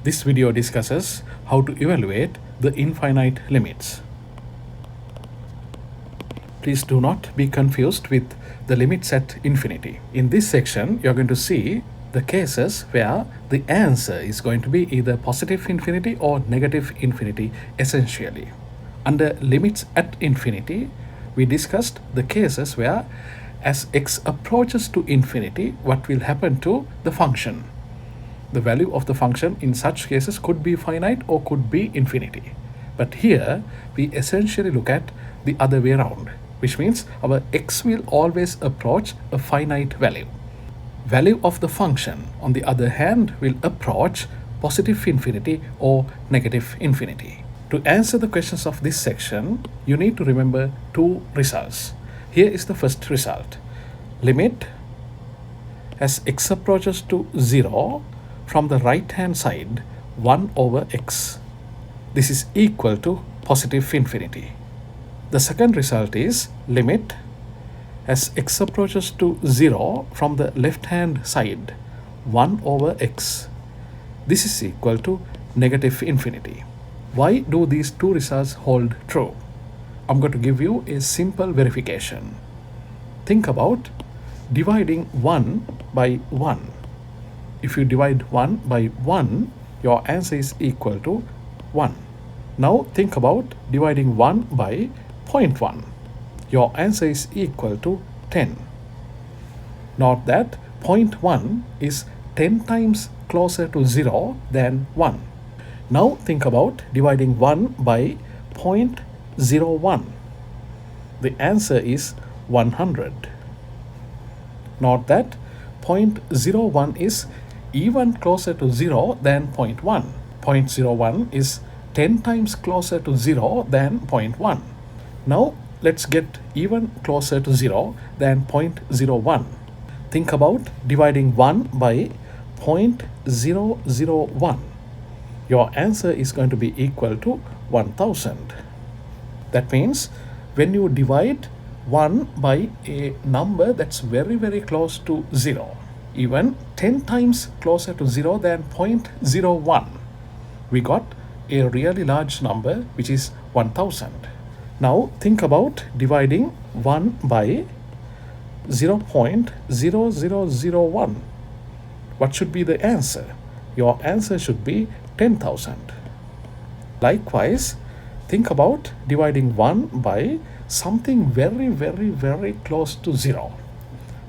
This video discusses how to evaluate the infinite limits. Please do not be confused with the limits at infinity. In this section, you're going to see the cases where the answer is going to be either positive infinity or negative infinity essentially. Under limits at infinity, we discussed the cases where as x approaches to infinity, what will happen to the function? The value of the function in such cases could be finite or could be infinity. But here, we essentially look at the other way around, which means our x will always approach a finite value. Value of the function, on the other hand, will approach positive infinity or negative infinity. To answer the questions of this section, you need to remember two results. Here is the first result. Limit as x approaches to 0 from the right hand side 1 over x. This is equal to positive infinity. The second result is limit as x approaches to 0 from the left hand side 1 over x. This is equal to negative infinity. Why do these two results hold true? I'm going to give you a simple verification. Think about dividing 1 by 1. If you divide 1 by 1, your answer is equal to 1. Now think about dividing 1 by 0.1. Your answer is equal to 10. Note that 0.1 is 10 times closer to 0 than 1. Now think about dividing 1 by 0.01. The answer is 100. Note that 0.01 is even closer to 0 than 0.1. 0.01 is 10 times closer to 0 than 0.1. Now let's get even closer to 0 than 0.01. Think about dividing 1 by 0.001. Your answer is going to be equal to 1000. That means when you divide 1 by a number that's very, very close to 0, even 10 times closer to 0 than 0.01, we got a really large number, which is 1000. Now think about dividing 1 by 0.0001. What should be the answer? Your answer should be 10,000. Likewise, think about dividing 1 by something very, very, very close to 0,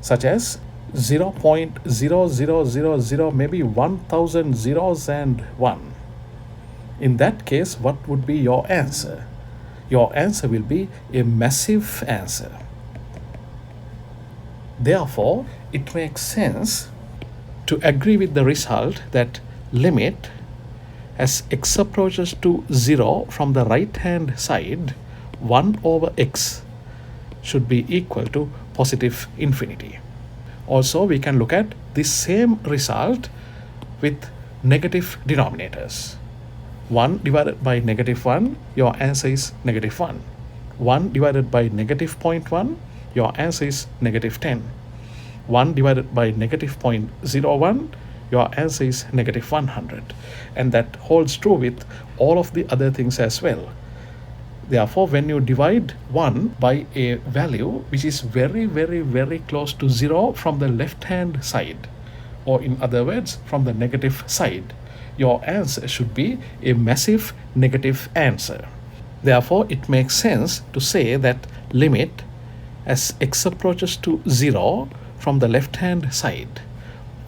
such as 0.0000, maybe 1000 zeros and 1. In that case, what would be your answer? Your answer will be a massive answer. Therefore, it makes sense to agree with the result that limit as x approaches to 0 from the right hand side 1 over x should be equal to positive infinity. Also, we can look at the same result with negative denominators. 1 divided by negative 1, your answer is negative 1. 1 divided by negative 0.1, your answer is negative 10. 1 divided by negative 0.01, your answer is negative 100. And that holds true with all of the other things as well. Therefore, when you divide 1 by a value which is very, very, very close to 0 from the left hand side, or in other words, from the negative side, your answer should be a massive negative answer. Therefore, it makes sense to say that limit as x approaches to 0 from the left hand side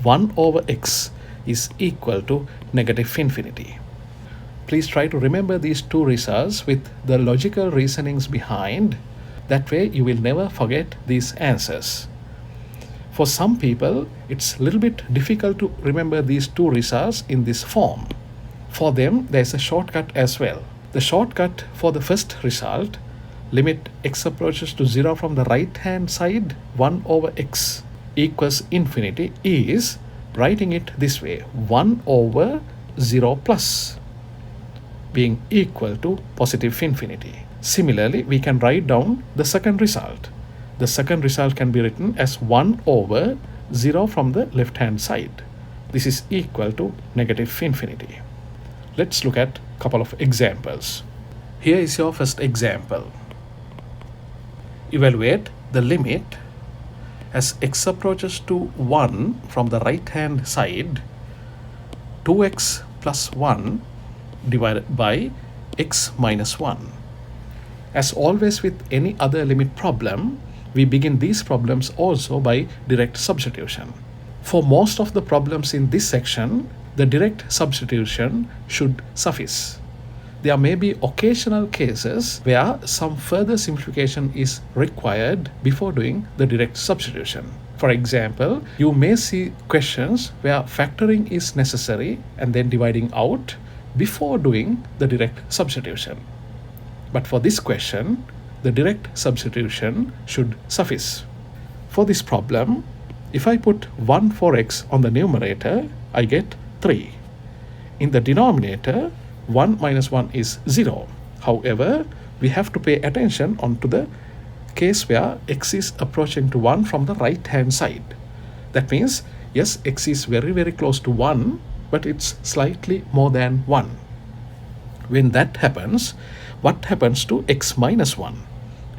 1 over x is equal to negative infinity. Please try to remember these two results with the logical reasonings behind. That way you will never forget these answers. For some people, it's a little bit difficult to remember these two results in this form. For them, there's a shortcut as well. The shortcut for the first result, limit x approaches to 0 from the right hand side 1 over x equals infinity, is writing it this way: 1 over 0 plus being equal to positive infinity. Similarly, we can write down the second result. The second result can be written as 1 over 0 from the left hand side. This is equal to negative infinity. Let's look at a couple of examples. Here is your first example. Evaluate the limit as x approaches to 1 from the right hand side, 2x plus 1 divided by x minus 1. As always with any other limit problem, we begin these problems also by direct substitution. For most of the problems in this section, the direct substitution should suffice. There may be occasional cases where some further simplification is required before doing the direct substitution. For example, you may see questions where factoring is necessary and then dividing out before doing the direct substitution. But for this question, the direct substitution should suffice. For this problem, if I put 1 for x on the numerator, I get 3. In the denominator, 1 minus 1 is 0. However, we have to pay attention onto the case where x is approaching to 1 from the right hand side. That means, yes, x is very close to 1, but it's slightly more than 1. When that happens, what happens to x minus 1?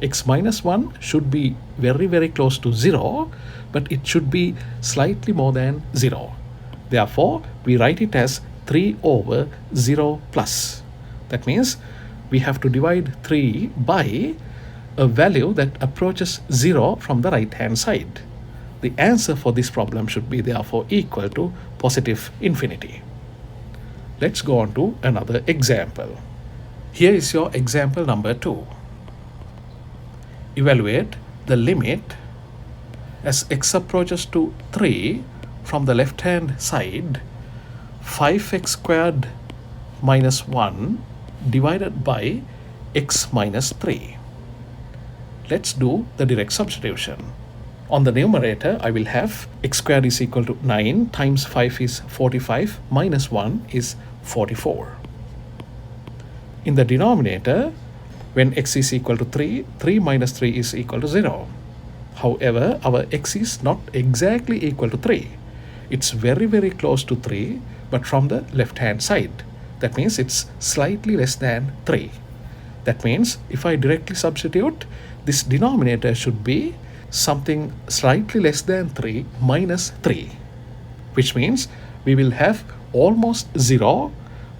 X minus 1 should be very close to 0, but it should be slightly more than 0. Therefore, we write it as 3 over 0 plus. That means we have to divide 3 by a value that approaches 0 from the right hand side. The answer for this problem should be therefore equal to positive infinity. Let's go on to another example. Here is your example number 2. Evaluate the limit as x approaches to 3 from the left hand side, 5x squared minus 1 divided by x minus 3. Let's do the direct substitution. On the numerator, I will have x squared is equal to 9 times 5 is 45 minus 1 is 44. In the denominator, when x is equal to 3, 3 minus 3 is equal to 0. However, our x is not exactly equal to 3. It's very close to 3, but from the left hand side. That means it's slightly less than 3. That means if I directly substitute, this denominator should be something slightly less than 3 minus 3, which means we will have almost 0,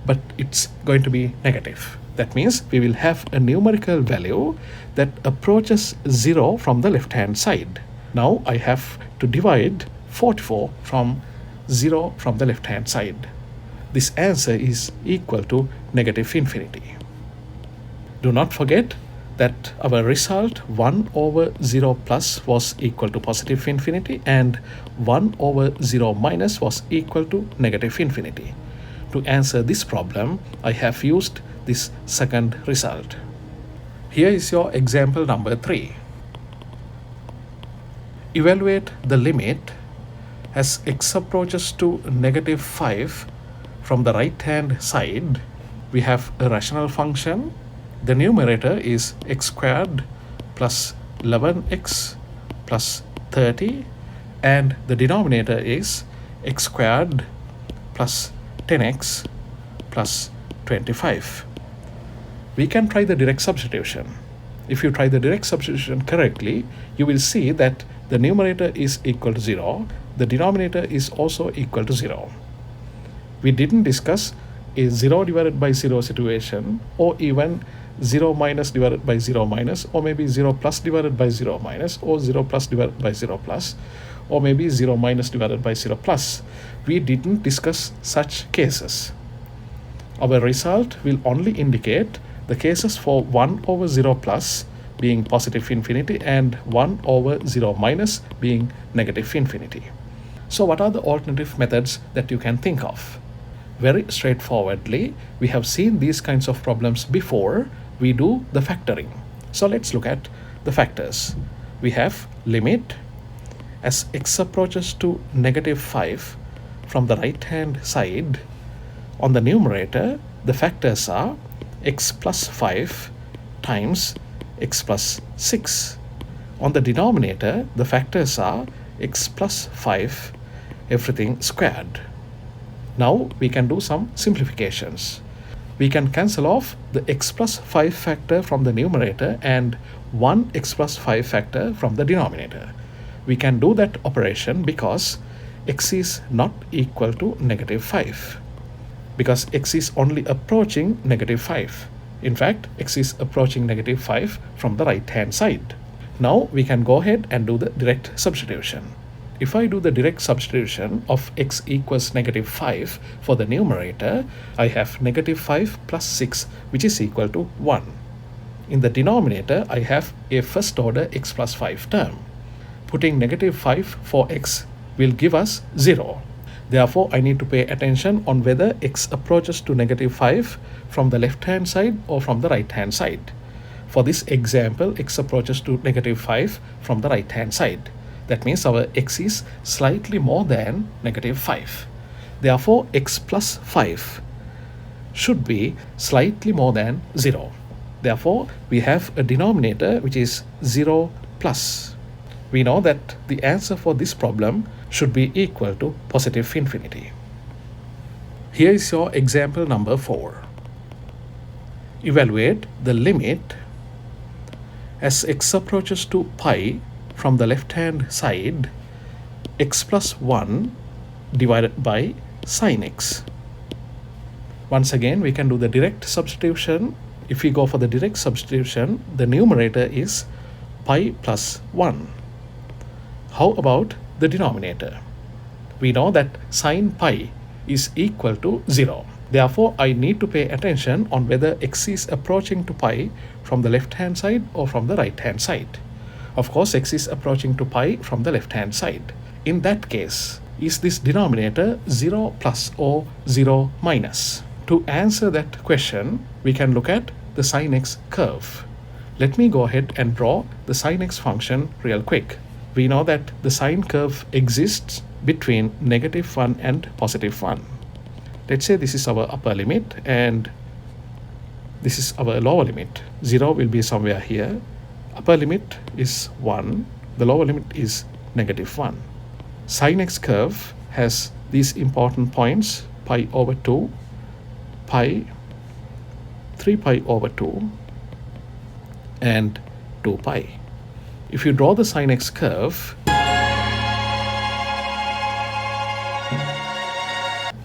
but it's going to be negative. That means we will have a numerical value that approaches 0 from the left hand side. Now I have to divide 44 from 0 from the left hand side. This answer is equal to negative infinity. Do not forget that our result 1 over 0 plus was equal to positive infinity and 1 over 0 minus was equal to negative infinity. To answer this problem, I have used this second result. Here is your example number 3. Evaluate the limit as x approaches to negative 5 from the right hand side. We have a rational function. The numerator is x squared plus 11x plus 30, and the denominator is x squared plus 10x plus 25. We can try the direct substitution. If you try the direct substitution correctly, you will see that the numerator is equal to 0, the denominator is also equal to 0. We didn't discuss a 0 divided by 0 situation, or even 0 minus divided by 0 minus, or maybe 0 plus divided by 0 minus, or 0 plus divided by 0 plus, or maybe 0 minus divided by 0 plus. We didn't discuss such cases. Our result will only indicate the cases for 1 over 0 plus being positive infinity and 1 over 0 minus being negative infinity. So what are the alternative methods that you can think of? Very straightforwardly, we have seen these kinds of problems before. We do the factoring. So let's look at the factors. We have limit as x approaches to negative 5 from the right hand side. On the numerator, the factors are x plus 5 times x plus 6. On the denominator, the factors are x plus 5 everything squared. Now we can do some simplifications. we can cancel off the x plus 5 factor from the numerator and 1 x plus 5 factor from the denominator. We can do that operation because x is not equal to negative 5. Because x is only approaching negative 5. In fact, x is approaching negative 5 from the right hand side. Now we can go ahead and do the direct substitution. If I do the direct substitution of x equals negative 5 for the numerator, I have negative 5 plus 6, which is equal to 1. In the denominator, I have a first order x plus 5 term. Putting negative 5 for x will give us 0. Therefore, I need to pay attention on whether x approaches to negative 5 from the left hand side or from the right hand side. For this example, x approaches to negative 5 from the right hand side. That means our x is slightly more than negative 5. Therefore, x plus 5 should be slightly more than 0. Therefore, we have a denominator which is 0 plus. We know that the answer for this problem should be equal to positive infinity. Here is your example number 4. Evaluate the limit as x approaches to pi from the left hand side, x plus 1 divided by sine x. Once again, we can do the direct substitution. If we go for the direct substitution, the numerator is pi plus 1. How about the denominator? We know that sine pi is equal to 0. Therefore, I need to pay attention on whether x is approaching to pi from the left hand side or from the right hand side. Of course, x is approaching to pi from the left hand side. In that case, is this denominator 0 plus or 0 minus? To answer that question, we can look at the sin x curve. Let me go ahead and draw the sin x function real quick. We know that the sine curve exists between negative 1 and positive 1. Let's say this is our upper limit and this is our lower limit. 0 will be somewhere here. Upper limit is 1. The lower limit is negative 1. Sin x curve has these important points: pi over 2, pi, 3 pi over 2, and 2 pi. If you draw the sin x curve,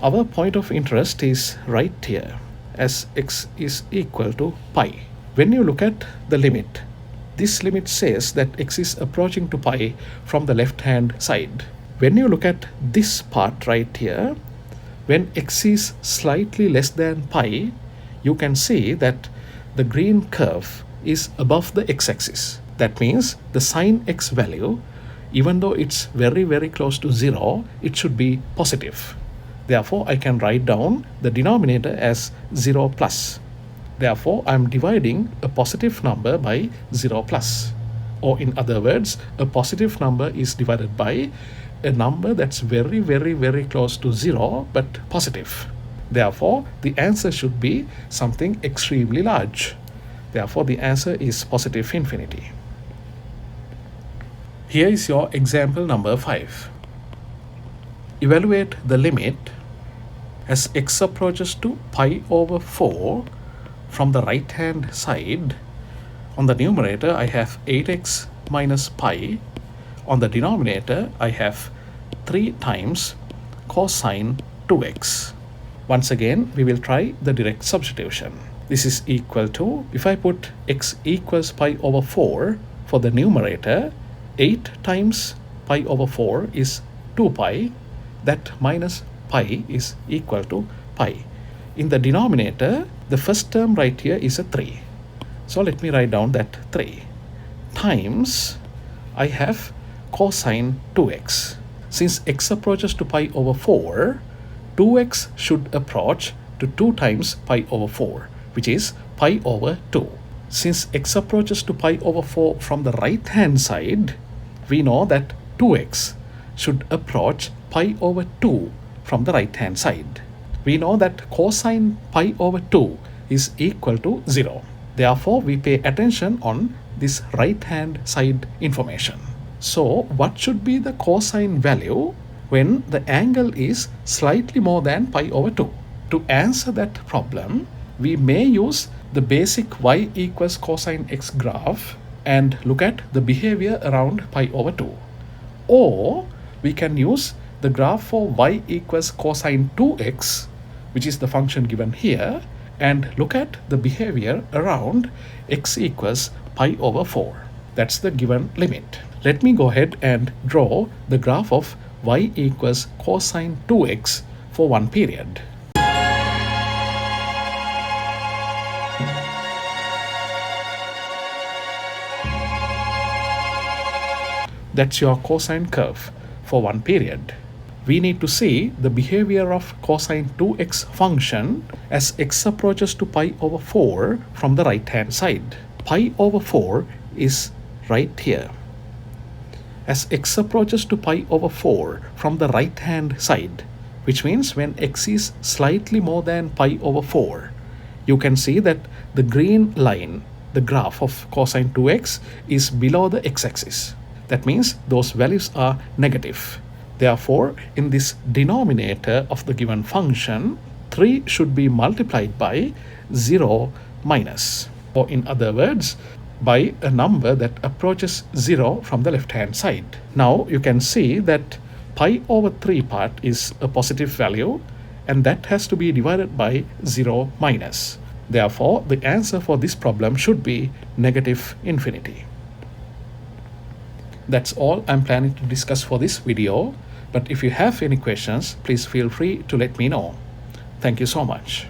our point of interest is right here, as x is equal to pi. When you look at the limit, this limit says that x is approaching to pi from the left hand side. When you look at this part right here, when x is slightly less than pi, you can see that the green curve is above the x-axis. That means the sin x value, even though it's very, very close to 0, it should be positive. Therefore, I can write down the denominator as 0 plus. Therefore, I'm dividing a positive number by 0 plus. Or in other words, a positive number is divided by a number that's very, very, very close to 0 but positive. Therefore, the answer should be something extremely large. Therefore, the answer is positive infinity. Here is your example number 5. Evaluate the limit as x approaches to pi over 4 from the right hand side. On the numerator, I have 8x minus pi. On the denominator, I have 3 times cosine 2x. Once again, we will try the direct substitution. This is equal to, if I put x equals pi over 4 for the numerator, 8 times pi over 4 is 2 pi. That minus pi is equal to pi. In the denominator, the first term right here is a 3. So let me write down that 3 times I have cosine 2x. Since x approaches to pi over 4, 2x should approach to 2 times pi over 4, which is pi over 2. Since x approaches to pi over 4 from the right hand side, we know that 2x should approach pi over 2 from the right hand side. We know that cosine pi over 2 is equal to 0. Therefore, we pay attention on this right hand side information. So, what should be the cosine value when the angle is slightly more than pi over 2? To answer that problem, we may use the basic y equals cosine x graph and look at the behavior around pi over 2. Or we can use the graph for y equals cosine 2x, which is the function given here, and look at the behavior around x equals pi over 4. That's the given limit. Let me go ahead and draw the graph of y equals cosine 2x for one period. That's your cosine curve for one period. We need to see the behavior of cosine 2x function as x approaches to pi over 4 from the right hand side. Pi over 4 is right here. As x approaches to pi over 4 from the right hand side, which means when x is slightly more than pi over 4, you can see that the green line, the graph of cosine 2x, is below the x-axis. That means those values are negative. Therefore, in this denominator of the given function, 3 should be multiplied by 0 minus, or in other words, by a number that approaches 0 from the left-hand side. Now you can see that pi over 3 part is a positive value, and that has to be divided by 0 minus. Therefore, the answer for this problem should be negative infinity. That's all I'm planning to discuss for this video. But if you have any questions, please feel free to let me know. Thank you so much.